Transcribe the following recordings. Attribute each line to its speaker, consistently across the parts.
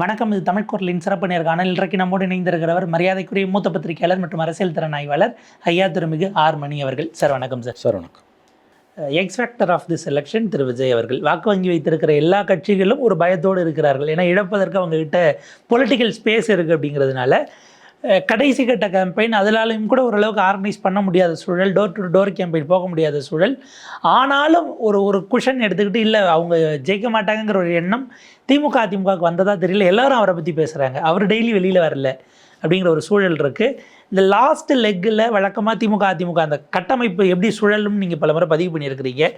Speaker 1: வணக்கம். இது தமிழ் குரலின் சிறப்பு நேர்காணல். இன்றைக்கு நம்மோடு இணைந்திருக்கிறவர் மரியாதைக்குரிய மூத்த பத்திரிகையாளர் மற்றும் அரசியல் திறன் ஆய்வாளர் ஐயா திருமிகு ஆர் மணி அவர்கள். சார் வணக்கம்.
Speaker 2: சார் வணக்கம்.
Speaker 1: X factor of this election Thiru Vijay அவர்கள். வாக்கு வங்கி வைத்திருக்கிற எல்லா கட்சிகளும் ஒரு பயத்தோடு இருக்கிறார்கள். ஏன்னா இழப்பதற்கு அவங்ககிட்ட பொலிட்டிக்கல் ஸ்பேஸ் இருக்குது அப்படிங்கிறதுனால கடைசி கட்ட கேம்பெயின் அதனாலையும் கூட ஓரளவுக்கு ஆர்கனைஸ் பண்ண முடியாத சூழல், டோர் டு டோர் கேம்பெயின் போக முடியாத சூழல். ஆனாலும் ஒரு குஷன் எடுத்துக்கிட்டு இல்லை அவங்க ஜெயிக்க மாட்டாங்கிற ஒரு எண்ணம் அதிமுகவுக்கு வந்ததாக தெரியல. எல்லாரும் அவரை பற்றி பேசுகிறாங்க, அவர் டெய்லி வெளியில் வரல அப்படிங்கிற ஒரு சூழல் இருக்குது. இந்த லாஸ்ட் லெக்கில் வழக்கமாக அதிமுக அந்த கட்டமைப்பு எப்படி சுழலும் நீங்கள் பல முறை பதிவு பண்ணியிருக்கிறீங்க.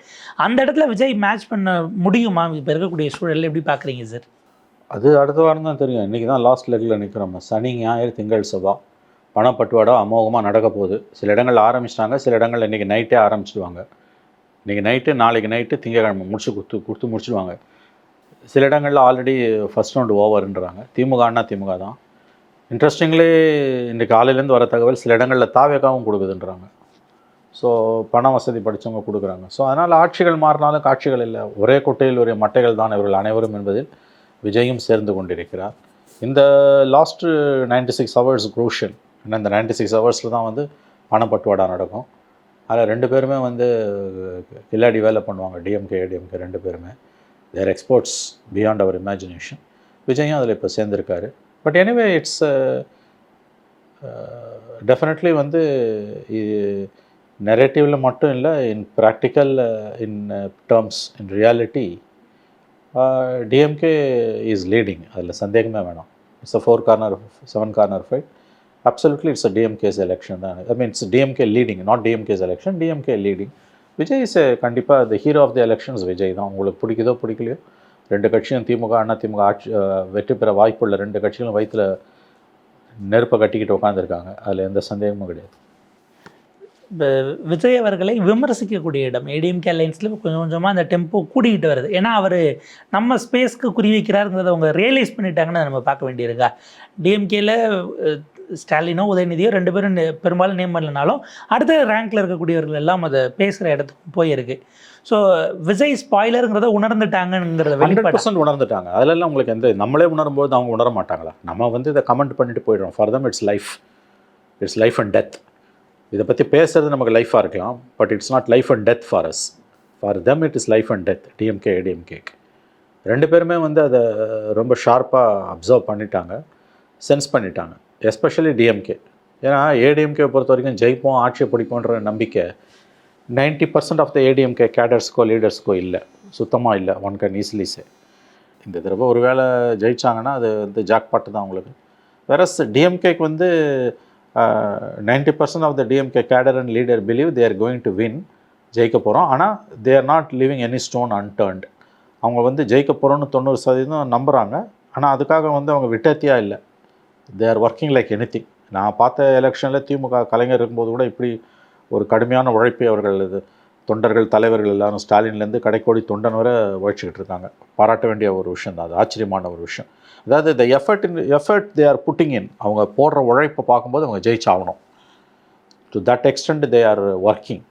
Speaker 1: அந்த இடத்துல விஜய் மேட்ச் பண்ண முடியுமா? இப்போ இருக்கக்கூடிய சூழல் எப்படி பார்க்குறீங்க சார்?
Speaker 2: அது அடுத்த வாரம் தான் தெரியும். இன்றைக்கி தான் லாஸ்ட் லெக்கில் நிற்கிறோம். சனி, ஞாயிறு, திங்கள், செவ்வாய் பணப்பட்டுவாடா அமோகமாக நடக்க போகுது. சில இடங்கள் ஆரம்பிச்சிட்டாங்க, சில இடங்கள் இன்றைக்கி நைட்டே ஆரம்பிச்சிடுவாங்க. இன்றைக்கி நைட்டு, நாளைக்கு நைட்டு, திங்கக்கிழமை கொடுத்து முடிச்சுடுவாங்க. சில இடங்களில் ஆல்ரெடி ஃபஸ்ட் ரவுண்டு ஓவர்ன்றாங்க. திமுக தான். இன்ட்ரெஸ்டிங்லி இன்றைக்கி காலையிலேருந்து வர தகவல் சில இடங்களில் தாவேக்காவும் கொடுக்குதுன்றாங்க. ஸோ பண வசதி படித்தவங்க கொடுக்குறாங்க. ஸோ அதனால் ஆட்சிகள் மாறினாலும் காட்சிகள் இல்லை. ஒரே குட்டையில் ஒரே மட்டைகள் தான் இவர்கள் அனைவரும் என்பதில் விஜயும் சேர்ந்து கொண்டிருக்கிறார். இந்த லாஸ்ட்டு 96 ஹவர்ஸ் குரூஷியல். ஏன்னா இந்த 96 ஹவர்ஸில் தான் பணப்பட்டுவாடா நடக்கும். அதில் ரெண்டு பேருமே கில்லாடி வேலை பண்ணுவாங்க. டிஎம்கே ஏடிஎம்கே ரெண்டு பேருமே their exports beyond our imagination. விஜயும் அதில் இப்போ சேர்ந்துருக்காரு. பட் எனிவே இட்ஸ் டெஃபினெட்லி நெரேட்டிவில் மட்டும் இல்லை, in practical, in terms, in reality DMK is leading. அதில் சந்தேகமே வேணாம். It's a 7 corner fight. Absolutely it's a DMK's election தான். I mean it's DMK leading, not DMK's election, DMK leading. Vijay is கண்டிப்பாக the hero of the elections Vijay தான். உங்களுக்கு பிடிக்குதோ பிடிக்கலையோ, ரெண்டு கட்சியும் அதிமுக ஆட்சி வெற்றி பெற வாய்ப்புள்ள ரெண்டு கட்சிகளும் வயிற்றில் நெருப்பை கட்டிக்கிட்டு உட்காந்துருக்காங்க. அதில் எந்த சந்தேகமும் கிடையாது.
Speaker 1: விஜய் அவர்களை விமர்சிக்கக்கூடிய இடம் ஏடிஎம்கே அலைன்ஸில் கொஞ்சம் கொஞ்சமாக அந்த டெம்போ கூடிக்கிட்டு வருது. ஏன்னா அவர் நம்ம ஸ்பேஸ்க்கு குறி வைக்கிறாருங்கிறத அவங்க ரியலைஸ் பண்ணிட்டாங்கன்னு நம்ம பார்க்க வேண்டியிருக்கா. டிஎம்கேல ஸ்டாலினோ உதயநிதியோ ரெண்டு பேரும் பெரும்பாலும் நேம் பண்ணலனாலும் அடுத்த ரேங்க்கில் இருக்கக்கூடியவர்கள் எல்லாம் அதை பேசுகிற இடத்துக்கு போயிருக்கு. ஸோ விஜய் ஸ்பாய்லருங்கிறத உணர்ந்துட்டாங்கிறத
Speaker 2: 100% உணர்ந்துட்டாங்க. அதிலெல்லாம் உங்களுக்கு நம்மளே உணரும்போது அவங்க உணர மாட்டாங்களா? நம்ம இதை கமெண்ட் பண்ணிட்டு போயிடுறோம். For them it's life and death. இதை பற்றி பேசுகிறது நமக்கு லைஃபாக இருக்கலாம், but it's not life and death for us. For them it is life and death. DMK ஏடிஎம்கேக்கு ரெண்டு பேருமே அதை ரொம்ப ஷார்ப்பாக அப்சர்வ் பண்ணிட்டாங்க, சென்ஸ் பண்ணிட்டாங்க. Especially DMK. ஏன்னா ஏடிஎம்கே பொறுத்த வரைக்கும் ஜெயிப்போம், ஆட்சியை பிடிப்போன்ற நம்பிக்கை 90% ஆஃப் த ஏடிஎம்கே கேடர்ஸ்க்கோ லீடர்ஸ்க்கோ இல்லை, சுத்தமாக இல்லை. ஒன் கேன் ஈஸிலி சே. இந்த தடவை ஒரு வேளை ஜெயிச்சாங்கன்னா அது ஜாக்பாட்டு தான் அவங்களுக்கு. வேறஸ் டிஎம்கேக்கு 90% of the DMK cadre and leader believe they are going to win, ஜெயிக்க போகிறோம். ஆனால் they are not leaving any stone unturned. அவங்க ஜெயிக்க போகிறோன்னு 90% நம்புகிறாங்க. ஆனால் அதுக்காக அவங்க விட்டத்தியாக இல்லை. தே ஆர் ஒர்க்கிங் லைக் எனிதிங். நான் பார்த்த எலெக்ஷனில் திமுக கலைஞர் இருக்கும்போது கூட இப்படி ஒரு கடுமையான உழைப்பை அவர்கள் தொண்டர்கள், தலைவர்கள் எல்லாரும் ஸ்டாலின்லேருந்து கடைக்கோடி தொண்டன் வரை உழைச்சிக்கிட்டு இருக்காங்க. பாராட்ட வேண்டிய ஒரு விஷயம் தான். அது ஆச்சரியமான ஒரு விஷயம். அதாவது the effort they are putting in. அவங்க போடுற உழைப்பை பார்க்கும்போது அவங்க ஜெயிச்சாகணும். To that extent they are working.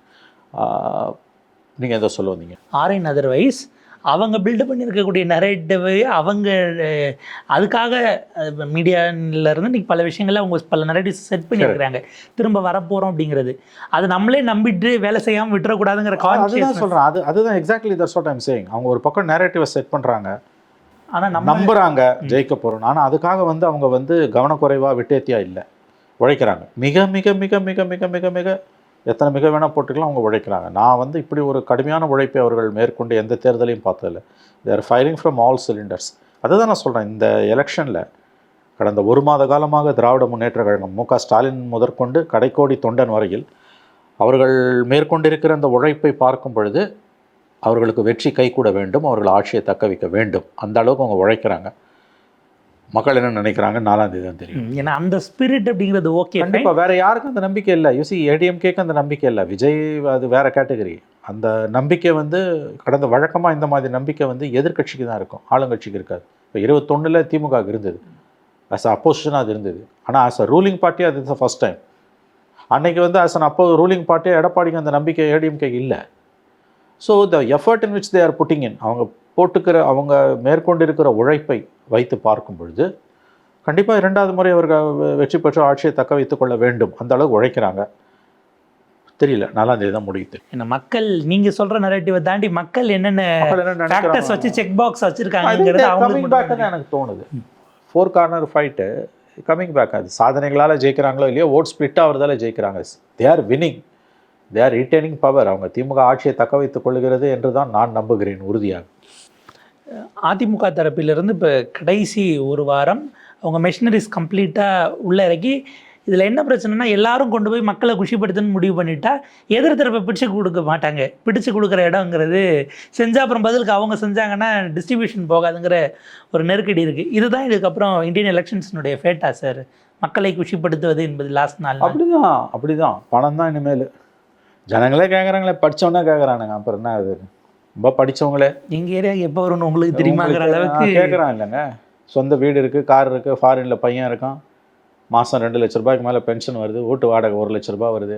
Speaker 2: நீங்கள் எதை சொல்ல வந்தீங்க?
Speaker 1: ஆர்என் அதர்வைஸ் அவங்க பில்டப் பண்ணியிருக்கக்கூடிய நரேட்டிவ் அவங்க அதுக்காக மீடியாவிலேருந்து இன்றைக்கி பல விஷயங்களில் அவங்க பல நரேட்டிவ்ஸ் செட் பண்ணியிருக்கிறாங்க. திரும்ப வரப்போகிறோம் அப்படிங்கிறது அது நம்மளே நம்பிட்டு வேலை செய்யாமல் விட்டுறக்கூடாதுங்கிற
Speaker 2: அதுதான் சொல்கிறேன். அதுதான் exactly that's what I am saying. அவங்க ஒரு பக்கம் நரேட்டிவை செட் பண்ணுறாங்க, ஆனால் நம்புகிறாங்க ஜெயிக்க போகிறோம். ஆனால் அதுக்காக அவங்க கவனக்குறைவாக விட்டேத்தியாக இல்லை, உழைக்கிறாங்க. மிக மிக மிக மிக மிக மிக மிக எத்தனை மிக வேணால் போட்டுக்கலாம், அவங்க உழைக்கிறாங்க. நான் இப்படி ஒரு கடுமையான உழைப்பை அவர்கள் மேற்கொண்டு எந்த தேர்தலையும் பார்த்ததில்லை. They are firing from all cylinders. அதுதான் நான் சொல்கிறேன். இந்த எலெக்ஷனில் கடந்த ஒரு மாத காலமாக திராவிட முன்னேற்ற கழகம், மு.க. ஸ்டாலின் முதற்கொண்டு கடைக்கோடி தொண்டன் வரையில் அவர்கள் மேற்கொண்டிருக்கிற அந்த உழைப்பை பார்க்கும் பொழுது அவர்களுக்கு வெற்றி கைகூட வேண்டும், அவர்கள் ஆட்சியை தக்க வைக்க வேண்டும். அந்த அளவுக்கு அவங்க உழைக்கிறாங்க. மக்கள் என்ன நினைக்கிறாங்க 4ஆம் தேதி தான் தெரியும்.
Speaker 1: ஏன்னா அந்த ஸ்பிரிட் அப்படிங்கிறது ஓகே.
Speaker 2: கண்டிப்பாக வேறு யாருக்கும் அந்த நம்பிக்கை இல்லை. யூசி ஏடிஎம்கேக்கு அந்த நம்பிக்கை இல்லை. விஜய் அது வேறு கேட்டகரி. அந்த நம்பிக்கை கடந்த வழக்கமாக இந்த மாதிரி நம்பிக்கை எதிர்கட்சிக்கு தான் இருக்கும், ஆளுங்கட்சிக்கு இருக்காது. இப்போ 21 திமுக இருந்தது, ஆஸ் அ அப்போசிஷனாக அது இருந்தது. ஆனால் ஆஸ் அ ரூலிங் பார்ட்டி அது இஸ் ஃபஸ்ட் டைம். அன்றைக்கி ஆஸ் அன் ரூலிங் பார்ட்டியாக எடப்பாடிக்கு அந்த நம்பிக்கை ஏடிஎம்கேக்கு இல்லை. So the effort in which they are putting in, அவங்க மேற்கொண்டிருக்கிற உழைப்பை வைத்து பார்க்கும் பொழுது கண்டிப்பாக 2வது முறை அவர்கள் வெற்றி பெற்று ஆட்சியை தக்க வைத்துக் கொள்ள வேண்டும். அந்த அளவுக்கு உழைக்கிறாங்க. தெரியல, 4ஆம் தேதி தான் முடியுது.
Speaker 1: ஏன்னா மக்கள் நீங்க சொல்ற நரேட்டிவை தாண்டி மக்கள் என்னென்ன
Speaker 2: மக்கள் என்ன
Speaker 1: ஃபேக்டர்ஸ்
Speaker 2: நினைக்கிறாங்க?
Speaker 1: வச்சு செக் பாக்ஸ் வச்சிருக்காங்கிறது
Speaker 2: கமிங் பேக் தான் எனக்கு தோணுது. 4 கார்னர் ஃபைட்டு கமிங் பேக். அது சாதனைகளால் ஜெயிக்கிறாங்களோ இல்லையோ, ஓட் ஸ்பிளிட் ஆகிறதால ஜெயிக்கிறாங்க. They are winning, they are retaining power. அவங்க திமுக ஆட்சியை தக்க வைத்துக் கொள்கிறது என்று தான் நான் நம்புகிறேன் உறுதியாக.
Speaker 1: அதிமுக தரப்பிலிருந்து இப்போ கடைசி ஒரு வாரம் அவங்க மெஷினரிஸ் கம்ப்ளீட்டாக உள்ளே இறக்கி, இதில் என்ன பிரச்சனைனா எல்லாரும் கொண்டு போய் மக்களை குஷிப்படுத்துன்னு முடிவு பண்ணிட்டா எதிர்த்தரப்பை பிடிச்சு கொடுக்க மாட்டாங்க. பிடிச்சு கொடுக்குற இடங்கிறது செஞ்சால் அப்புறம் பதிலுக்கு அவங்க செஞ்சாங்கன்னா டிஸ்ட்ரிபியூஷன் போகாதுங்கிற ஒரு நெருக்கடி இருக்குது. இதுதான் இதுக்கப்புறம் இந்தியன் எலெக்ஷன்ஸினுடைய ஃபேட்டா சார், மக்களை குஷிப்படுத்துவது என்பது லாஸ்ட் நாள்.
Speaker 2: அப்படிதான் பணம் தான் இனிமேல். ஜனங்களே கேட்குறாங்களே, படித்தவனே கேட்குறானுங்க. அப்புறம் என்ன அது, ரொம்ப படித்தவங்களே
Speaker 1: எங்கள் ஏரியா எப்போ வரும்னு உங்களுக்கு தெரியுமாங்கிற அளவுக்கு
Speaker 2: கேட்குறான் இல்லைங்க. சொந்த வீடு இருக்குது, கார் இருக்குது, ஃபாரினில் பையன் இருக்கான், மாதம் 2 லட்ச ரூபாய்க்கு மேலே பென்ஷன் வருது, வீட்டு வாடகை 1 லட்ச ரூபாய் வருது,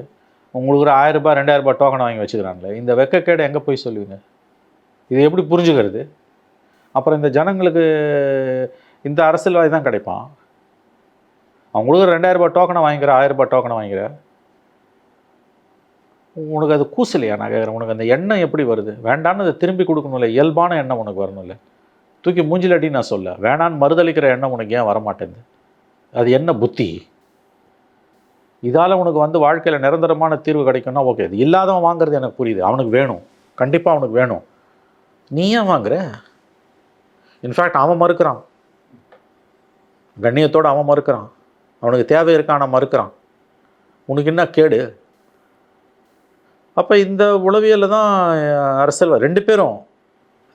Speaker 2: உங்களுக்கு ஒரு 1000 ரூபாய் 2000 ரூபாய் டோக்கன் வாங்கி வச்சுக்கிறாங்களே. இந்த வெக்கக்கேடு எங்கே போய் சொல்லுவீங்க? இது எப்படி புரிஞ்சுக்கிறது? அப்புறம் இந்த ஜனங்களுக்கு இந்த அரசியல்வாதி தான் கிடைப்பான். அவங்களுக்கு 2000 ரூபாய் டோக்கனை வாங்கிக்கிற, 1000 ரூபாய் டோக்கனை வாங்கிக்கிற, உனக்கு அது கூசலையா? நான் கேட்குறேன், உனக்கு அந்த எண்ணம் எப்படி வருது? வேண்டான்னு அதை திரும்பி கொடுக்கணும்ல, இயல்பான எண்ணம் உனக்கு வரணும்ல. தூக்கி மூஞ்சிலட்டி நான் சொல்ல, வேணான்னு மறுதளிக்கிற எண்ணம் உனக்கு ஏன் வரமாட்டேங்குது? அது என்ன புத்தி? இதால் உனக்கு வந்து வாழ்க்கையில் நிரந்தரமான தீர்வு கிடைக்கும்னா ஓகே. இது இல்லாதவன் வாங்குறது எனக்கு புரியுது, அவனுக்கு வேணும், கண்டிப்பாக அவனுக்கு வேணும். நீ ஏன் வாங்குற? இன்ஃபேக்ட் அவன் மறுக்கிறான், கண்ணியத்தோடு அவன் மறுக்கிறான், அவனுக்கு தேவை இருக்கான மறுக்கிறான். உனக்கு என்ன கேடு? அப்போ இந்த உளவியலில் தான் அரசியல் 2 பேரும்,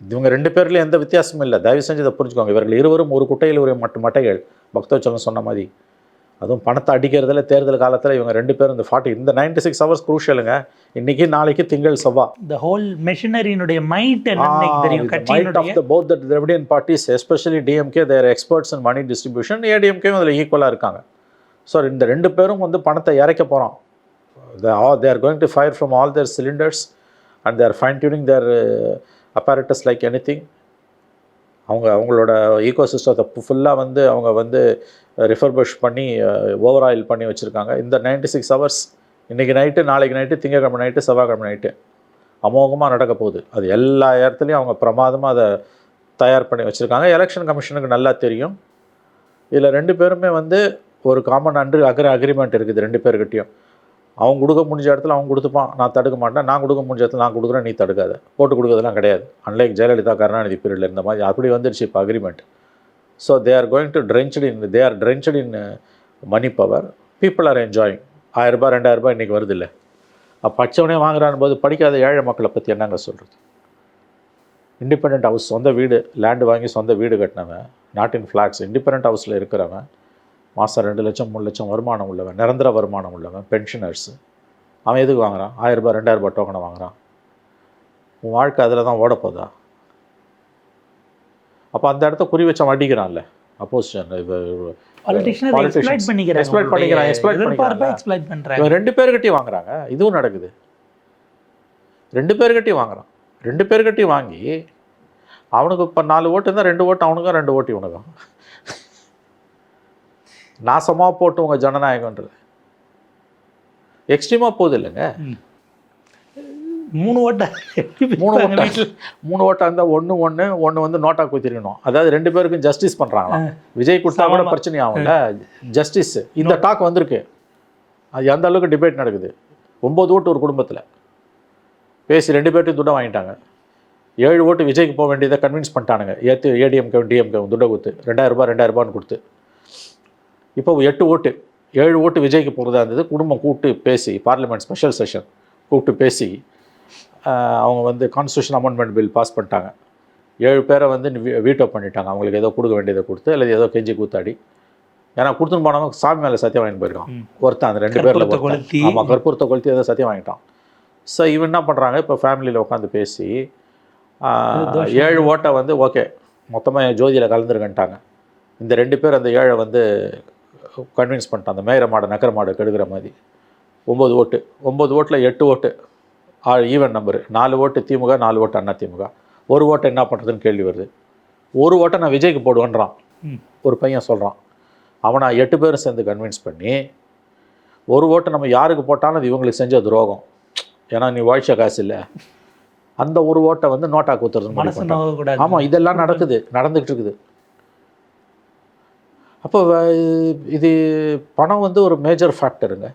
Speaker 2: இவங்க 2 பேர்லேயும் எந்த வித்தியாசமும் இல்லை. தயவு செஞ்சு இதை புரிஞ்சுக்கோங்க. இவர்கள் இருவரும் ஒரு குட்டையில் ஒரு மட்டைகள். பக்தவச்சலம் சொன்ன மாதிரி, அதுவும் பணத்தை அடிக்கிறதுல தேர்தல் காலத்தில் இவங்க 2 பேரும் இந்த 96 ஹவர்ஸ் குரூஷியலுங்க. இன்னைக்கு நாளைக்கு திங்கள் செவ்வாய்.
Speaker 1: the whole machinery-னுடைய might என்னன்னு தெரியும். கட்சியினுடைய
Speaker 2: both the Dravidian parties, especially DMK, they are experts in money distribution. ADMK அதில் ஈக்குவலாக இருக்காங்க. ஸோ இந்த 2 பேரும் வந்து பணத்தை இறைக்க போகிறோம். they are going to fire from all their cylinders and they are fine tuning their apparatus like anything. அவங்களோட ego சிஸ்டத்தை ஃபுல்லாக வந்து அவங்க வந்து ரிஃபர்பிஷ் பண்ணி ஓவர் ஆயில் பண்ணி வச்சுருக்காங்க. இந்த 96 ஹவர்ஸ் இன்றைக்கி நைட்டு, நாளைக்கு நைட்டு, திங்கக்கிழமை நைட்டு, செவ்வாய்க்கிழமை நைட்டு அமோகமாக நடக்க போகுது. அது எல்லா இடத்துலையும் அவங்க பிரமாதமாக அதை தயார் பண்ணி வச்சுருக்காங்க. எலெக்ஷன் கமிஷனுக்கு நல்லா தெரியும். இதில் 2 பேருமே வந்து ஒரு காமன் அக்ரிமெண்ட் இருக்குது 2 பேர்கிட்டையும். அவன் கொடுக்க முடிஞ்ச இடத்துல அவன் கொடுத்துப்பான், நான் தடுக்க மாட்டேன். நான் கொடுக்க முடிஞ்ச இடத்துல நான் கொடுக்குறேன், நீ தடுக்காத. போட்டு கொடுக்குறதுலாம் கிடையாது. அன்லைக் ஜெயலலிதா கருணாநிதி பீரியடில் இருந்த மாதிரி அப்படி வந்துடுச்சு இப்போ agreement. So they are going to drenched in money power. People are enjoying. 1000 ரூபாய் 2000 ரூபாய் இன்றைக்கி வருது இல்லை. பச்சவனே வாங்குறான் போது படிக்காத ஏழை மக்களை பற்றி என்னங்க சொல்கிறது? இண்டிபெண்ட் ஹவுஸ், சொந்த வீடு, லேண்டு வாங்கி சொந்த வீடு கட்டினவன், நாட் இன் ஃப்ளாட்ஸ், இண்டிபெண்ட் ஹவுஸில் இருக்கிறவன், மாதம் 2 லட்சம் 3 லட்சம் வருமானம் உள்ளவன், நிரந்தர வருமானம் உள்ளவன், பென்ஷனர்ஸு, அவன் எதுக்கு வாங்குறான்? 1000 ரூபாய் 2000 ரூபாய் டோக்கனை வாங்குறான். உன் வாழ்க்கை அதில் தான் ஓடப்போதா? அப்போ அந்த இடத்த குறி வச்சு அடிக்கிறான்ல அப்போசிஷன்.
Speaker 1: எக்ஸ்ப்ளாய்ட் பண்றாங்க.
Speaker 2: இவன் 2 பேர்கிட்டையும் வாங்குறாங்க. இதுவும் நடக்குது. 2 பேர்கிட்டையும் வாங்குறான். 2 பேர்கிட்டையும் வாங்கி அவனுக்கு இப்போ 4 ஓட்டு இருந்தால் 2 ஓட்டு அவனுக்கும், 2 ஓட்டு இவனுக்கும். நாசமாக போட்டு உங்கள் ஜனநாயகன்றது எக்ஸ்ட்ரீமாக போகுது இல்லைங்க.
Speaker 1: 3 ஓட்டா
Speaker 2: 3 ஓட்டாக இருந்தால் ஒன்று வந்து நோட்டாக குத்திருக்கணும். அதாவது 2 பேருக்கும் ஜஸ்டிஸ் பண்ணுறாங்களா? விஜய் கொடுத்தா கூட பிரச்சனை ஆகும்ல, ஜஸ்டிஸ். இந்த டாக் வந்திருக்கு. அது எந்த அளவுக்கு டிபேட் நடக்குது. 9 ஓட்டு ஒரு குடும்பத்தில் பேசி 2 பேர்ட்டையும் துட்டை வாங்கிட்டாங்க. 7 ஓட்டு விஜய்க்கு போக வேண்டியதை கன்வின்ஸ் பண்ணிட்டானுங்க. ஏற்று ஏடிஎம்கே டிஎம்கே துட்டை கொடுத்து 2000 ரூபாய் 2000 ரூபான்னு கொடுத்து. இப்போ 8 ஓட்டு 7 ஓட்டு விஜய்க்கு போகிறதா இருந்தது. குடும்பம் கூப்பிட்டு பேசி, பார்லிமெண்ட் ஸ்பெஷல் செஷன் கூப்பிட்டு பேசி அவங்க வந்து கான்ஸ்டியூஷன் அமெண்ட்மெண்ட் பில் பாஸ் பண்ணிட்டாங்க. 7 பேரை வந்து வீட்டோ பண்ணிட்டாங்க. அவங்களுக்கு ஏதோ கொடுக்க வேண்டியதை கொடுத்து, அல்லது ஏதோ கெஞ்சி கூத்தாடி. ஏன்னா கொடுத்துன்னு போனவங்க சாமி மேலே சத்தியம் வாங்கிட்டு போயிருக்கான் ஒருத்தன். அந்த 2 பேரில் ஆமாம், கற்பூரத்தை கொளுத்தி ஏதோ சத்தியம் வாங்கிட்டான். ஸோ இவன் என்ன பண்ணுறாங்க, இப்போ ஃபேமிலியில் உட்காந்து பேசி 7 ஓட்டை வந்து ஓகே மொத்தமாக ஜோதியில் கலந்துருக்கன்ட்டாங்க. இந்த 2 பேர் அந்த 7 வந்து கன்வின்ஸ் பண்ணிட்டான். அந்த மேயர மாடை நக்கர மாடை கெடுக்கிற மாதிரி. 9 ஓட்டு 9 ஓட்டில் 8 ஓட்டு ஈவன் நம்பரு. 4 ஓட்டு திமுக, 4 ஓட்டு அண்ணா திமுக. 1 ஓட்டை என்ன பண்ணுறதுன்னு கேள்வி வருது. 1 ஓட்டை நான் விஜய்க்கு போடுவேன்றான். ஒரு பையன் சொல்கிறான். அவனை 8 பேரும் சேர்ந்து கன்வின்ஸ் பண்ணி ஒரு ஓட்டு நம்ம யாருக்கு போட்டாலும் அது இவங்களுக்கு செஞ்ச துரோகம், ஏன்னா நீ வாழ்ச்ச காசு இல்லை, அந்த ஒரு ஓட்டை வந்து நோட்டா குத்துறது. ஆமாம், இதெல்லாம் நடந்துக்கிட்டு இருக்குது. அப்போ இது பணம் வந்து ஒரு மேஜர் ஃபேக்டருங்க.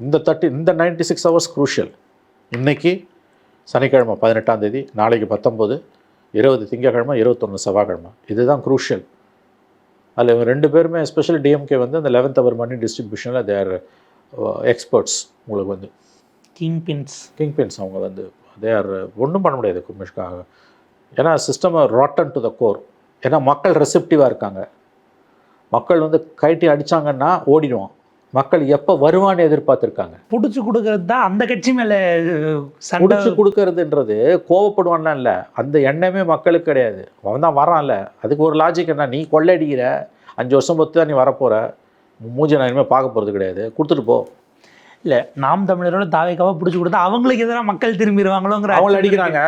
Speaker 2: இந்த 96 ஹவர்ஸ் குரூஷியல். இன்றைக்கி சனிக்கிழமை 18ஆம் தேதி, நாளைக்கு 19, 20 திங்கக்கிழமை, 21 செவ்வாய்க்கிழமை. இதுதான் குரூஷியல். அதில் இவங்க 2 பேருமே எஸ்பெஷலி டிஎம்கே வந்து அந்த 11th hour மணி டிஸ்ட்ரிபியூஷனில் தேர் எக்ஸ்பர்ட்ஸ். உங்களுக்கு வந்து கிங் பின்ஸ் அவங்க வந்து தேர் ஒன்றும் பண்ண முடியாது குமிஷ்காக. ஏன்னா system rotten to the core. ஏன்னா மக்கள் ரெசிப்டிவாக இருக்காங்க. மக்கள் வந்து கைட்டி அடித்தாங்கன்னா ஓடிடுவான். மக்கள் எப்போ வருவான்னு எதிர்பார்த்துருக்காங்க.
Speaker 1: பிடிச்சி கொடுக்கறது தான் அந்த கட்சி மேலே.
Speaker 2: பிடிச்சி கொடுக்கறதுன்றது கோவப்படுவான்லாம் இல்லை, அந்த எண்ணமே மக்களுக்கு கிடையாது. அவன் தான் வரான்ல, அதுக்கு ஒரு லாஜிக் என்ன, நீ கொள்ளையடிக்கிற 5 வருஷம் பொறுத்து தான் நீ வரப்போகிற, மூஞ்சி நான் இனிமேல் பார்க்க போகிறது கிடையாது, கொடுத்துட்டு போ. இல்லை, நாம் தமிழரோட தாவேக்காவை பிடிச்சி கொடுத்தா அவங்களுக்கு எதிராக மக்கள் திரும்பிடுவாங்களோங்கிற அவங்கள அடிக்கிறாங்க.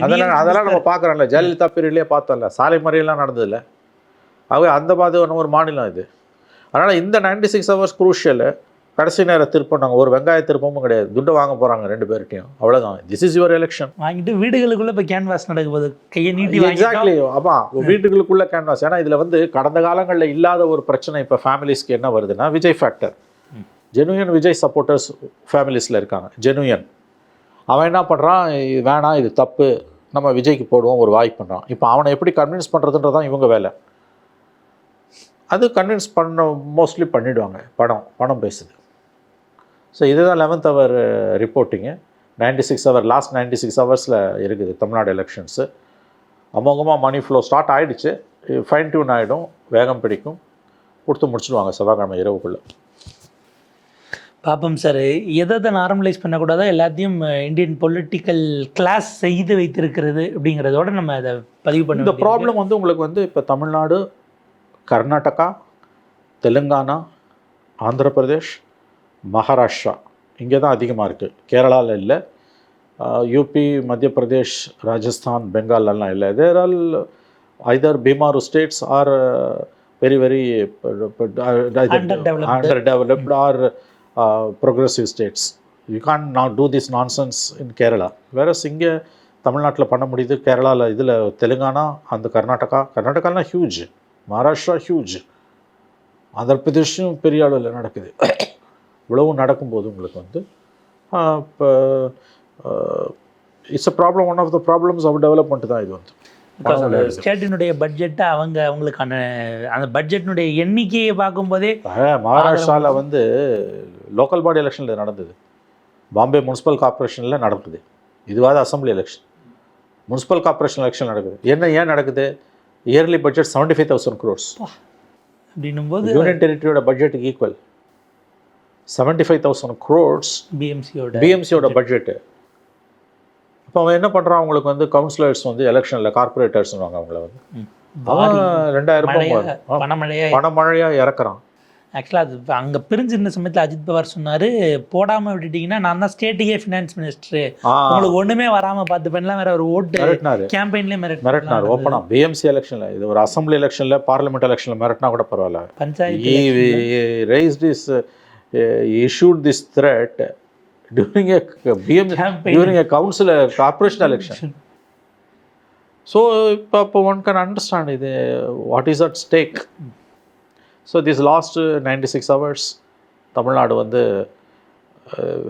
Speaker 2: அதெல்லாம் நம்ம பார்க்குறோம்ல, ஜெயலலிதா பீரியட்லேயே பார்த்தோம்ல, சாலை மறியெல்லாம் நடந்ததில்ல. அந்த மாதிரி ஒரு மாநிலம் இது. அதனால் இந்த 96 ஹவர்ஸ் குரூஷியலு. கடைசி நேர திருப்பம் நாங்கள் ஒரு வெங்காய திருப்பமும் கிடையாது, துட்டை வாங்க போகிறாங்க 2 பேர்கிட்டையும், அவ்வளோதான். This is your election.
Speaker 1: வாங்கிட்டு வீடுகளுக்குள்ளே இப்போ கேன்வாஸ் நடக்கும்போது கையை நீட்டி.
Speaker 2: எக்ஸாக்ட்லி. ஆமாம், வீட்டுகளுக்குள்ளே கேன்வாஸ். ஏன்னா இதில் வந்து கடந்த காலங்களில் இல்லாத ஒரு பிரச்சனை இப்போ ஃபேமிலிஸ்க்கு என்ன வருதுன்னா, விஜய் ஃபேக்டர். ஜெனுயன் விஜய் சப்போர்ட்டர்ஸ் ஃபேமிலிஸில் இருக்காங்க. ஜெனுயன் அவன் என்ன பண்ணுறான், வேணாம் இது தப்பு, நம்ம விஜய்க்கு போடுவோம், ஒரு வாய்ப்பு பண்ணுறான். இப்போ அவனை எப்படி கன்வின்ஸ் பண்ணுறதுன்றதான் இவங்க வேலை. அது கன்வின்ஸ் மோஸ்ட்லி பண்ணிவிடுவாங்க. பணம் பேசுது. ஸோ இதுதான் 11th hour reporting. 96 hour last 96 ஹவர்ஸில் இருக்குது தமிழ்நாடு எலெக்ஷன்ஸு. அமோகமாக மணி ஃப்ளோ ஸ்டார்ட் ஆகிடுச்சு. ஃபைன் டியூன் ஆகிடும், வேகம் பிடிக்கும், கொடுத்து முடிச்சுடுவாங்க செவ்வாய்க்கிழமை இரவுக்குள்ளே.
Speaker 1: பாப்போம் சார். எதை நார்மலைஸ் பண்ணக்கூடாதோ எல்லாத்தையும் இந்தியன் பொலிட்டிக்கல் கிளாஸ் செய்து வைத்திருக்கிறது அப்படிங்கிறதோட நம்ம அதை பதிவு பண்ண.
Speaker 2: இந்த ப்ராப்ளம் வந்து உங்களுக்கு வந்து இப்போ தமிழ்நாடு, கர்நாடகா, தெலுங்கானா, ஆந்திர பிரதேஷ், மகாராஷ்டிரா இங்கே தான் அதிகமாக இருக்குது. கேரளாவில் இல்லை, யூபி, மத்திய பிரதேஷ், ராஜஸ்தான், பெங்காலெல்லாம் இல்லை. There all either Bimaru states are very very underdeveloped or progressive states. You can't now do this nonsense in Kerala. Whereas இங்கே தமிழ்நாட்டில் பண்ண முடியுது, கேரளாவில், இதில் தெலுங்கானா, அந்த கர்நாடகாலாம் ஹியூஜ், மகாராஷ்டிரா ஹியூஜ், ஆந்திர பிரதேஷும் பெரிய அளவில் நடக்குது. இவ்வளவு நடக்கும்போது உங்களுக்கு வந்து இப்போ it's a problem. One of the problems of development தான் இது வந்து.
Speaker 1: ஸ்டேட்டினுடைய பட்ஜெட்டை அவங்களுக்கான அந்த பட்ஜெட்டினுடைய எண்ணிக்கையை பார்க்கும்போதே
Speaker 2: மகாராஷ்டிராவில் வந்து லோக்கல் பாடி எலெக்ஷனில் நடந்தது, பாம்பே முனிசிபல் கார்பரேஷனில் நடக்குது. இதுவாது assembly election, municipal corporation election நடக்குது. ஏன் நடக்குது? இயர்லி பட்ஜெட் 75,000 crores
Speaker 1: அப்படின்னும் போது
Speaker 2: யூனியன் டெரிட்டரியோட பட்ஜெட்டுக்கு ஈக்குவல் 75,000 crores பிஎம்சியோட பட்ஜெட்டு. இப்போ அவன் என்ன பண்ணுறான், அவங்களுக்கு வந்து கவுன்சிலர்ஸ் வந்து எலெக்ஷனில் கார்பரேட்டர்ஸ்னுவாங்க, அவங்கள வந்து 2000 பணமழையாக இறக்குறான்.
Speaker 1: ஆக்சுவலாக அது அங்கே பிரிஞ்சிருந்த சமயத்தில் அஜித் பவார் சொன்னார், போடாமல் விட்டுட்டிங்கன்னா நான் தான் ஸ்டேட்டுக்கே ஃபினான்ஸ் மினிஸ்டர், உங்களுக்கு ஒன்றுமே வராமல் பார்த்துப்பேன்லாம் வேற ஒரு ஓட்டு கேம்பெயின்லேயே மிரட்டினார்
Speaker 2: ஓப்பனாக. பிஎம்சி எலெக்ஷனில், இது ஒரு அசம்பிளி எலெக்ஷனில், பார்லிமெண்ட் எலெக்ஷனில் மிரட்டினா கூட பரவாயில்ல.
Speaker 1: Panchayat
Speaker 2: issued this threat during a council corporation election. So one can understand what is at stake. So this last 96 hours Tamil Nadu வந்து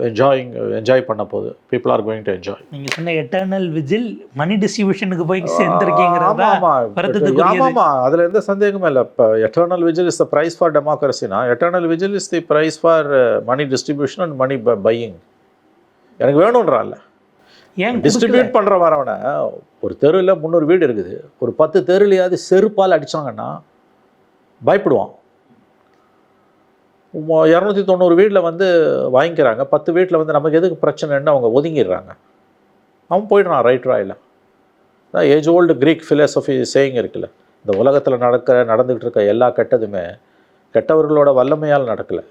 Speaker 2: என்ஜாய் பண்ண போகுது. People are going to enjoy.
Speaker 1: நீங்கள் சொன்ன எட்டர்னல் விஜில் மணி டிஸ்ட்ரிபியூஷனுக்கு போய் சேர்ந்துருக்கீங்கிறது.
Speaker 2: ஆமாம், அதில் எந்த சந்தேகமும் இல்லை. இப்போ eternal vigil is the price for டெமோக்ரஸினா, eternal vigil is the price for money distribution and money buying. எனக்கு வேணுன்றான்ல,
Speaker 1: ஏன்
Speaker 2: டிஸ்ட்ரிபியூட் பண்ணுற வரவனை. ஒரு தெருவில் 300 வீடு இருக்குது, ஒரு 10 தெருலையாவது செருப்பால் அடித்தாங்கன்னா பயப்படுவான். 290 வீட்டில் வந்து வாங்கிக்கிறாங்க, 10 வீட்டில் வந்து நமக்கு எதுக்கு பிரச்சனைன்னு அவங்க ஒதுங்கிடுறாங்க. அவன் போய்ட்றான் right royal. Age old Greek philosophy saying இருக்குல்ல, இந்த உலகத்தில் நடந்துக்கிட்டு இருக்க எல்லா கெட்டதுமே கெட்டவர்களோட வல்லமையால் நடக்கலை,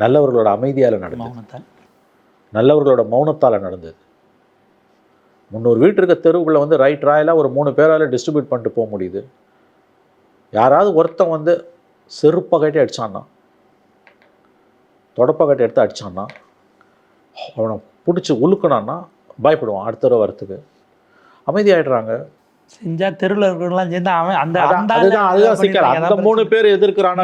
Speaker 2: நல்லவர்களோட அமைதியால் நடந்தது, நல்லவர்களோட மௌனத்தால் நடந்தது. 300 வீட்டு இருக்க தெருவுக்குள்ளே வந்து ரைட் ராயலாக ஒரு 3 பேரால் டிஸ்ட்ரிபியூட் பண்ணிட்டு போக முடியுது. யாராவது ஒருத்தன் வந்து செருப்பை கட்டி அடித்தான்னா, தொடப்பை கட்டி எடுத்து அடித்தான்னா, அவனை பிடிச்சி உழுக்கணும்னா பயப்படுவான் அடுத்த தடவை வரத்துக்கு. அமைதியாகிடுறாங்க.
Speaker 1: செஞ்சா தெருவில் இருக்கிறவங்களாம் சேர்ந்து அவன் அந்த
Speaker 2: அதுதான் சிக்கல். அந்த 3 பேர் எதிர்க்கிறானா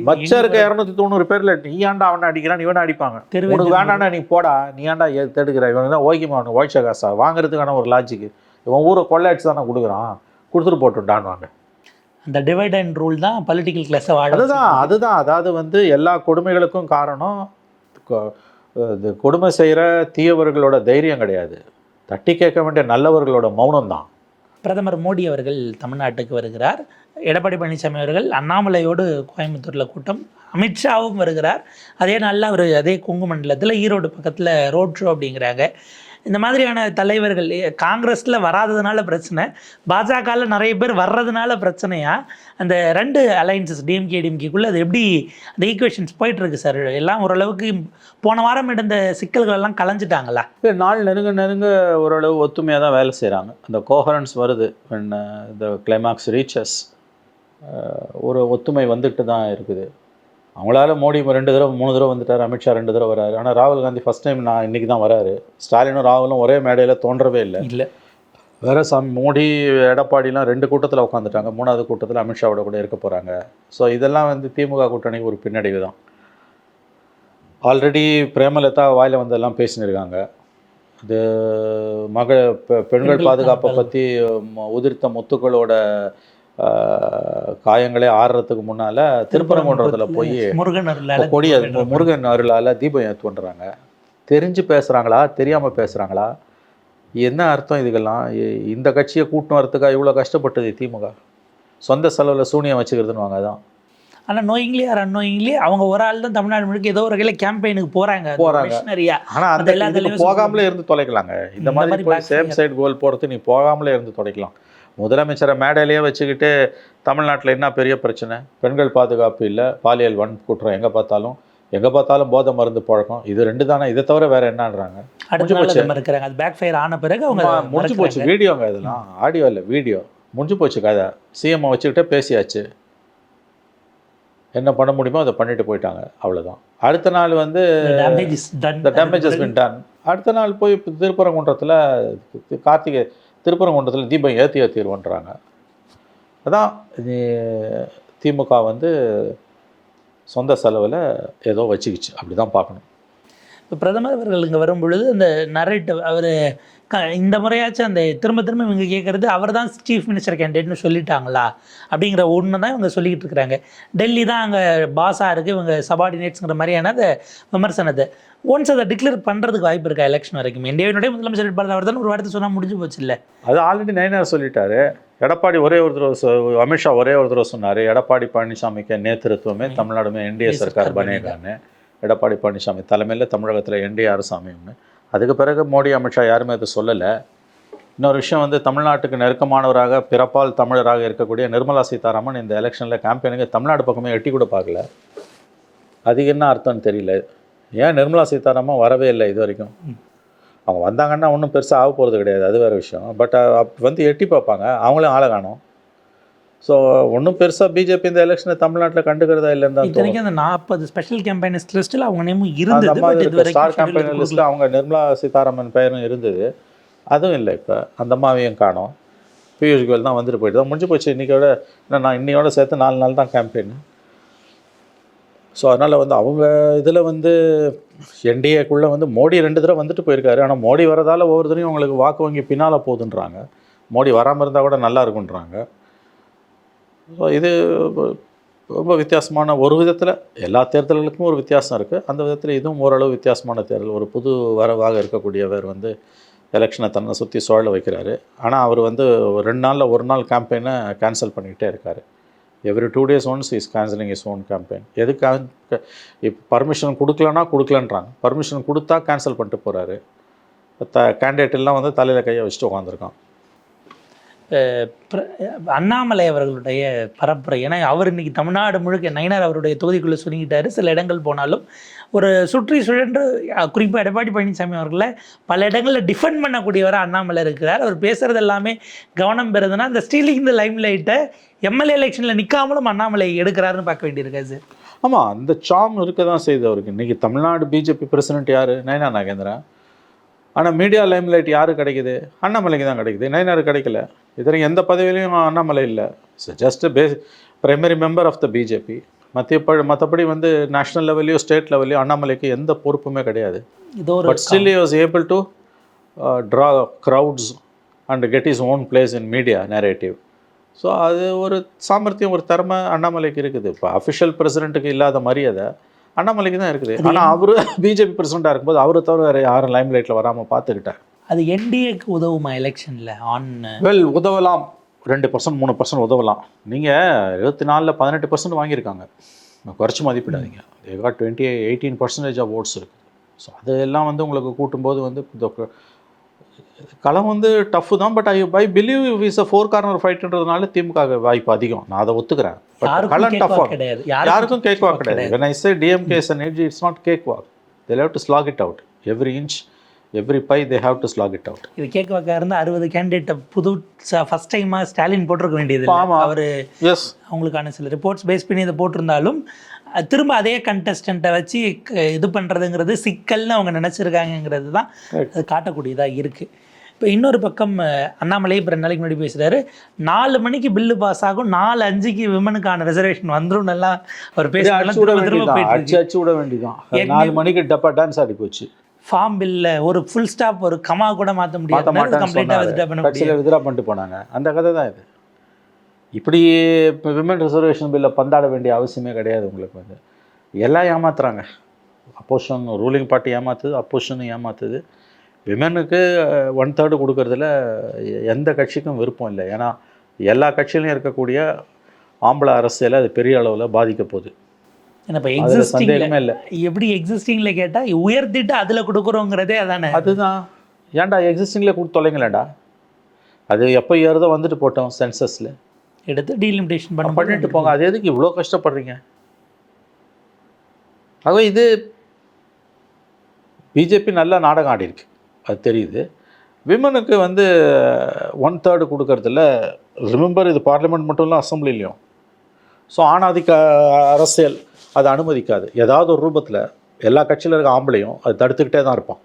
Speaker 2: மச்சம் இருக்க 290 பேர்ல நீ ஏன்டா அவனை அடிக்கிறான், இவனை அடிப்பாங்க. உனக்கு வேண்டாம்னா நீ போடா, நீ ஏன்டா தடுக்கிற, இவனுக்கு தான் ஓகேமா அவனுக்கு ஓய்ச்ச காசா வாங்குறதுக்கான ஒரு லாஜிக்கு. இவன் ஊரை கொள்ளையடிச்சு தானே கொடுக்குறான், கொடுத்துட்டு போட்டுட்டான்வாங்க.
Speaker 1: அந்த டிவைட் அண்ட் ரூல் தான் பொலிட்டிக்கல் கிளாஸை வாழ.
Speaker 2: அதுதான் அதாவது வந்து எல்லா கொடுமைகளுக்கும் காரணம் கொடுமை செய்கிற தீயவர்களோட தைரியம் கிடையாது, தட்டி கேட்க வேண்டிய நல்லவர்களோட மௌனம் தான்.
Speaker 1: பிரதமர் மோடி அவர்கள் தமிழ்நாட்டுக்கு வருகிறார். எடப்பாடி பழனிசாமி அவர்கள் அண்ணாமலையோடு கோயம்புத்தூரில் கூட்டம், அமித்ஷாவும் வருகிறார். அதே நாளில் அவர் அதே கொங்கு மண்டலத்தில் ஈரோடு பக்கத்தில் ரோட் ஷோ அப்படிங்கிறாங்க. இந்த மாதிரியான தலைவர்கள் காங்கிரஸில் வராததுனால பிரச்சனை, பாஜகவில் நிறைய பேர் வர்றதுனால பிரச்சனையா? அந்த 2 அலைன்சஸ் டிஎம்கேக்குள்ளே அது எப்படி அந்த ஈக்குவேஷன்ஸ் போயிட்டுருக்கு சார்? எல்லாம் ஓரளவுக்கு போன வாரம் இருந்த சிக்கல்கள் எல்லாம் கலைஞ்சிட்டாங்களா?
Speaker 2: நாள் நெருங்க ஓரளவு ஒத்துமையாக தான் வேலை செய்கிறாங்க. அந்த கோஹரன்ஸ் வருது, இந்த கிளைமாக்ஸ் ரீச்சஸ், ஒரு ஒத்துமை வந்துட்டு தான் இருக்குது. அவங்களால மோடி 2 தடவை 3 தடவை வந்துட்டார், அமித்ஷா 2 தடவை வராரு. ஆனால் ராகுல் காந்தி ஃபஸ்ட் டைம் நான் இன்றைக்கி தான் வராரு. ஸ்டாலினும் ராகுலும் ஒரே மேடையில் தோன்றவே இல்லை. வேற மோடி எடப்பாடிலாம் 2 கூட்டத்தில் உட்காந்துட்டாங்க, 3வது கூட்டத்தில் அமித்ஷாவோட கூட இருக்க போகிறாங்க. ஸோ இதெல்லாம் வந்து திமுக கூட்டணிக்கு ஒரு பின்னடைவு தான். ஆல்ரெடி பிரேமலதா வாயில் வந்தெல்லாம் பேசினிருக்காங்க. இது பெண்கள் பாதுகாப்பை பற்றி உதிர்த்த முத்துக்களோட காயங்களே ஆறுறதுக்கு முன்னால் திருப்பரங்குன்றத்தில் போய் முருகன் அருளால் தீபம் ஏற்றுன்றாங்க. தெரிஞ்சு பேசுகிறாங்களா தெரியாமல் பேசுகிறாங்களா, என்ன அர்த்தம் இதுக்கெல்லாம்? இந்த கட்சியை கூட்டம் வரத்துக்காக இவ்வளோ கஷ்டப்பட்டது திமுக, சொந்த செலவில் சூனியம் வச்சுக்கிறதுன்னு வாங்க தான்.
Speaker 1: ஆனால் நோயிங்லி ஆர் அன்னோயிங்லி அவங்க ஒரு ஆள் தான் தமிழ்நாடு முழுக்க ஏதோ ஒரு வகையில் கேம்பெயினுக்கு போகிறாங்க.
Speaker 2: ஆனால் அந்த எல்லாத்துலையும் போகாமலே இருந்து தொலைக்கலாங்க. இந்த மாதிரி போய் சேம் சைடு கோல் போகிறது நீ போகாமலே இருந்து தொலைக்கலாம். முதலமைச்சரை மேடையிலேயே வச்சுக்கிட்டு தமிழ்நாட்டில் என்ன பெரிய பிரச்சனை? பெண்கள் பாதுகாப்பு இல்லை, பாலியல் குற்றம் எங்கே பார்த்தாலும் போதை மருந்து பழக்கம், இது 2 தானே. இதை தவிர வேறு என்னன்றாங்க? முடிஞ்சு போச்சு. வீடியோங்க இதெல்லாம், ஆடியோ இல்லை வீடியோ. முடிஞ்சு போச்சு கதை. சிஎம்ஐ வச்சுக்கிட்டே பேசியாச்சு, என்ன பண்ண முடியுமோ அதை பண்ணிட்டு போயிட்டாங்க, அவ்வளோதான். அடுத்த நாள் வந்து டேமேஜ் ஹஸ் பீன் டன். அடுத்த நாள் போய் திருப்பரங்குன்றத்தில் திருப்பரங்குன்றத்தில் தீபம் ஏற்றிடுவோன்றாங்க. அதான் திமுக வந்து சொந்த செலவில் ஏதோ வச்சுக்கிச்சு, அப்படி தான் பார்க்கணும்.
Speaker 1: இப்போ பிரதமர் அவர்கள் இங்கே வரும் பொழுது அந்த நரேட்டிவ் அவர் இந்த முறையாச்சும் அந்த திரும்ப இவங்க கேட்குறது அவர் தான் சீஃப் மினிஸ்டர் கேண்டிடேட்னு சொல்லிட்டாங்களா அப்படிங்கிற ஒன்று தான் இவங்க சொல்லிக்கிட்டு இருக்கிறாங்க. டெல்லி தான் அங்கே பாஸாக இருக்குது, இவங்க சபார்டினேட்ஸுங்கிற மாதிரியான அந்த விமர்சனத்தை ஒன்ஸ் அதை டிக்ளேர் பண்ணுறதுக்கு வாய்ப்பு இருக்கா எலெக்ஷன் வரைக்கும்? இந்தியாவினுடைய முதலமைச்சர் வேட்பாளர் அவர் தான் ஒரு வார்த்தை சொன்னால் முடிஞ்சு போச்சு இல்லை?
Speaker 2: அது ஆல்ரெடி நயனார் சொல்லிட்டாரு. எடப்பாடி ஒரே ஒரு தடவை, அமித்ஷா ஒரே ஒரு தடவை சொன்னார், எடப்பாடி பழனிசாமிக்கு நேத்திருத்துவமே தமிழ்நாடுமே என்டிஏ சர்க்கார் பனேகான்னு. எடப்பாடி பழனிசாமி தலைமையில் தமிழகத்தில் என்டிஏ அரசாமைன்னு. அதுக்கு பிறகு மோடி அமித்ஷா யாருமே அதை சொல்லலை. இன்னொரு விஷயம் வந்து தமிழ்நாட்டுக்கு நெருக்கமானவராக பிறப்பால் தமிழராக இருக்கக்கூடிய நிர்மலா சீதாராமன் இந்த எலெக்ஷனில் கேம்பெயினுக்கு தமிழ்நாடு பக்கமே எட்டி கூட பார்க்கல. அதுக்கு என்ன அர்த்தம்னு தெரியல. ஏன் நிர்மலா சீதாராமன் வரவே இல்லை இது வரைக்கும்? அவங்க வந்தாங்கன்னா ஒன்றும் பெருசாக ஆக போகிறது கிடையாது, அது வேறு விஷயம். பட் வந்து எட்டி பார்ப்பாங்க, அவங்களும் ஆளை காணும். ஸோ ஒன்றும் பெருசாக பிஜேபி இந்த எலெக்ஷனை தமிழ்நாட்டில் கண்டுக்கிறதா இல்லைன்னு தான் தோணும்.
Speaker 1: அந்த 40 ஸ்பெஷல் கேம்பெயினிஸ்ட் லிஸ்ட்டில் அவங்க நேமும் இருந்தது,
Speaker 2: ஸ்டார் கேம்பெயின் லிஸ்ட்டில் அவங்க நிர்மலா சீதாராமன் பெயரும் இருந்தது, அதுவும் இல்லை. இப்போ அந்த அம்மாவையும் காணோம். பியூஷ் கோயல் தான் வந்துட்டு போயிட்டு தான் முடிஞ்சு போச்சு. இன்றைக்கோட நான் இன்னையோட சேர்த்து 4 நாள் தான் கேம்பெயின். ஸோ அதனால் வந்து அவங்க இதில் வந்து என்டிஏக்குள்ளே வந்து மோடி 2 தடவை வந்துட்டு போயிருக்காரு. ஆனால் மோடி வரதால் ஒவ்வொரு தடவையும் அவங்களுக்கு வாக்கு வங்கி பின்னால் போகுதுன்றாங்க. மோடி வராமல் இருந்தால் கூட நல்லா இருக்குன்றாங்க. ஸோ இது ரொம்ப வித்தியாசமான, ஒரு விதத்தில் எல்லா தேர்தல்களுக்கும் ஒரு வித்தியாசம் இருக்குது, அந்த விதத்தில் இதுவும் ஓரளவு வித்தியாசமான தேர்தல். ஒரு புது வரவாக இருக்கக்கூடியவர் வந்து எலெக்ஷனை தன்னை சுற்றி சுழல வைக்கிறாரு. ஆனால் அவர் வந்து 2 நாளில் 1 நாள் கேம்பெயினை கேன்சல் பண்ணிக்கிட்டே இருக்கார். Every 2 days once is cancelling is own campaign. எதுக்கு இப்போ பர்மிஷன் கொடுக்கலன்றாங்க, பர்மிஷன் கொடுத்தா கேன்சல் பண்ணிட்டு போகிறாரு. கேண்டிடேட் எல்லாம் வந்து தலையில் கையை வச்சுட்டு உட்காந்துருக்கான்.
Speaker 1: அண்ணாமலை அவர்களுடைய பரப்புரை. ஏன்னா அவர் இன்னைக்கு தமிழ்நாடு முழுக்க நயினார் அவருடைய தொகுதிக்குள்ளே சொல்லிக்கிட்டாரு. சில இடங்கள் போனாலும் ஒரு சுற்றி சுழன்று குறிப்பாக எடப்பாடி பழனிசாமி அவர்களை பல இடங்களில் டிஃபெண்ட் பண்ணக்கூடியவராக அண்ணாமலை இருக்கிறார். அவர் பேசுகிறது எல்லாமே கவனம் பெறுதுன்னா அந்த ஸ்டீலிங் த லைம் லைட்டை எம்எல்ஏ எலெக்ஷனில் நிற்காமலும் அண்ணாமலை எடுக்கிறாருன்னு பார்க்க வேண்டியிருக்காரு சார்.
Speaker 2: ஆமாம், அந்த சாம் இருக்க தான் செய்யுது அவருக்கு. இன்றைக்கி தமிழ்நாடு பிஜேபி பிரசிடென்ட் யார்? நயினார் நாகேந்திரன். ஆனால் மீடியா லைம்லைட் யாருக்கு கிடைக்குது? அண்ணாமலைக்கு தான் கிடைக்குது, நயினாருக்கு கிடைக்கல. இதற்கு எந்த பதவியிலையும் அண்ணாமலை இல்லை. Just primary member of the BJP. மற்றபடி வந்து நேஷ்னல் லெவல்லையோ ஸ்டேட் லெவல்லையோ அண்ணாமலைக்கு எந்த பொறுப்புமே கிடையாது. But still he was able to draw crowds and get his own place in media narrative. So அது ஒரு சாமர்த்தியம், ஒரு திறமை அண்ணாமலைக்கு இருக்குது. இப்போ அஃபிஷியல் பிரசிடென்ட்டுக்கு இல்லாத மரியாதை அண்ணாமலைக்கு தான் இருக்குது. ஆனால் அவர் பிஜேபி பிரசிடெண்ட்டாக இருக்கும்போது அவரை தவிர வேறு யாரும் லைம் லைட்டில் வராமல் பார்த்துக்கிட்டார்.
Speaker 1: அது என்டிஏக்கு உதவுமா எலெக்ஷனில்?
Speaker 2: வெல், உதவலாம். 2% 3% உதவலாம். நீங்கள் 24ல் 18% வாங்கியிருக்காங்க, குறைச்சி மதிப்பிடாதீங்க. they got 18% ஆஃப் ஓட்ஸ் இருக்குது. ஸோ அதெல்லாம் வந்து உங்களுக்கு கூட்டும்போது வந்து களம் வந்து டஃப்பு தான். But I believe is a 4 corner ஃபைட்ன்றதுனால திமுக வாய்ப்பு அதிகம். நான் அதை ஒத்துக்கிறேன். பட் களம் டஃப்பாக கிடையாது, யாருக்கும் கேக் வாக் கிடையாது. when I say DMK is an edge, it's not cake walk. they'll have to slog it out. every inch, every pie they have to slog it out.
Speaker 1: இது கேக் வாக்காக இருந்தால் 60 கேண்டிடேட்டை புது first டைமாக ஸ்டாலின் போட்டிருக்க வேண்டியது. அவர்
Speaker 2: S
Speaker 1: அவங்களுக்கான சில reports base பண்ணி இதை போட்டிருந்தாலும் திரும்ப அதே கண்டஸ்டண்ட்டை வச்சு இது பண்ணுறதுங்கிறது சிக்கல்னு அவங்க நினச்சிருக்காங்கங்கிறது தான் அது காட்டக்கூடியதாக இருக்குது. இப்போ இன்னொரு பக்கம் அண்ணாமலை இப்போ 2 நாளைக்கு முன்னாடி பேசுகிறாரு, 4 மணிக்கு பில்லு பாஸ் ஆகும், 4:05க்கு விமனுக்கான ரிசர்வேஷன் வந்துடும் எல்லாம் அவர் பேச.
Speaker 2: அடிச்சு விட வேண்டியதான். 4 மணிக்கு டப்பா டான்ஸ் ஆடி போச்சு.
Speaker 1: ஃபார்ம் பில்ல ஒரு ஃபுல் ஸ்டாப், ஒரு கமா கூட மாற்ற முடியாது, கம்ப்ளீட்டாக
Speaker 2: வித்ரா பண்ணிட்டு போனாங்க. அந்த கதை தான் இது. இப்படி இப்போ விமன் ரிசர்வேஷன் பில்லை பந்தாட வேண்டிய அவசியமே கிடையாது. உங்களுக்கு வந்து எல்லாம் ஏமாத்துறாங்க. அப்போசிஷன் ரூலிங் பார்ட்டி ஏமாத்துது, அப்போசிஷனும் ஏமாத்துது. விமனுக்கு 1/3 கொடுக்கறதுல எந்த கட்சிக்கும் விருப்பம் இல்லை. ஏன்னா எல்லா கட்சியிலையும் இருக்கக்கூடிய ஆம்பளை அரசியலை அது பெரிய அளவில் பாதிக்க போகுது.
Speaker 1: இப்போ
Speaker 2: சந்தேகமே இல்லை.
Speaker 1: எப்படி எக்ஸிஸ்டிங்கில் கேட்டால் உயர்த்திட்டு அதில் கொடுக்குறோங்கிறதே அதானே.
Speaker 2: அதுதான். ஏன்டா எக்ஸிஸ்டிங்கில் கொடுத்து தொலைங்களேன்டா. அது எப்போ ஏறுதோ வந்துட்டு போட்டோம், சென்சஸில்
Speaker 1: எடுத்து டீலிமிட்டேஷன்
Speaker 2: பண்ணிட்டு போங்க. அது எதுக்கு இவ்வளோ கஷ்டப்படுறீங்க? ஆகவே இது பிஜேபி நல்லா நாடகம் ஆடி இருக்கு, அது தெரியுது. விமனுக்கு வந்து 1/3 கொடுக்கறதுல ரிமெம்பர், இது பார்லிமெண்ட் மட்டும் இல்லை, அசம்பிளிலையும். ஸோ ஆணாதிக்க அரசியல் அதை அனுமதிக்காது. ஏதாவது ஒரு ரூபத்தில் எல்லா கட்சியில் இருக்க ஆம்பளையும் அது தடுத்துக்கிட்டே தான் இருப்பான்.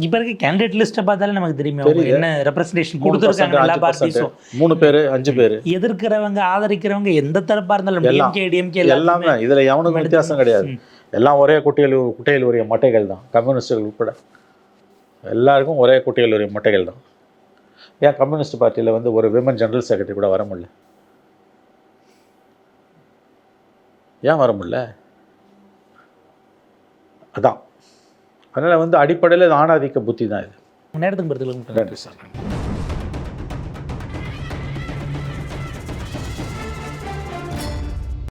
Speaker 1: இப்போ இருக்க கேண்டிடேட் லிஸ்ட்டை பார்த்தாலே நமக்கு தெரியுமே என்ன ரெப்ரசன்டேஷன் கொடுத்துருக்காங்க. எல்லா பார்ட்டிஸும்
Speaker 2: 3 பேர் 5 பேர்,
Speaker 1: எதிர்க்கிறவங்க ஆதரிக்கிறவங்க எந்த தரப்பாக இருந்தாலும் டிஎம்கே
Speaker 2: எல்லாமே. இதில் எவனுக்கும் வித்தியாசம் கிடையாது. எல்லாம் ஒரே குட்டையில் உரிய மட்டைகள் தான், கம்யூனிஸ்டுகள் உட்பட எல்லாருக்கும் ஒரே குட்டையில் உரிய மட்டைகள் தான். ஏன் கம்யூனிஸ்ட் பார்ட்டியில் வந்து ஒரு விமன் ஜெனரல் செக்ரட்டரி கூட வர முடியல? ஏன் வர முடியல? அதான். அதனால் வந்து அடிப்படையில் ஆணாதிக்க புத்தி தான் இது.
Speaker 1: நேரத்துக்கு
Speaker 2: நன்றி சார்.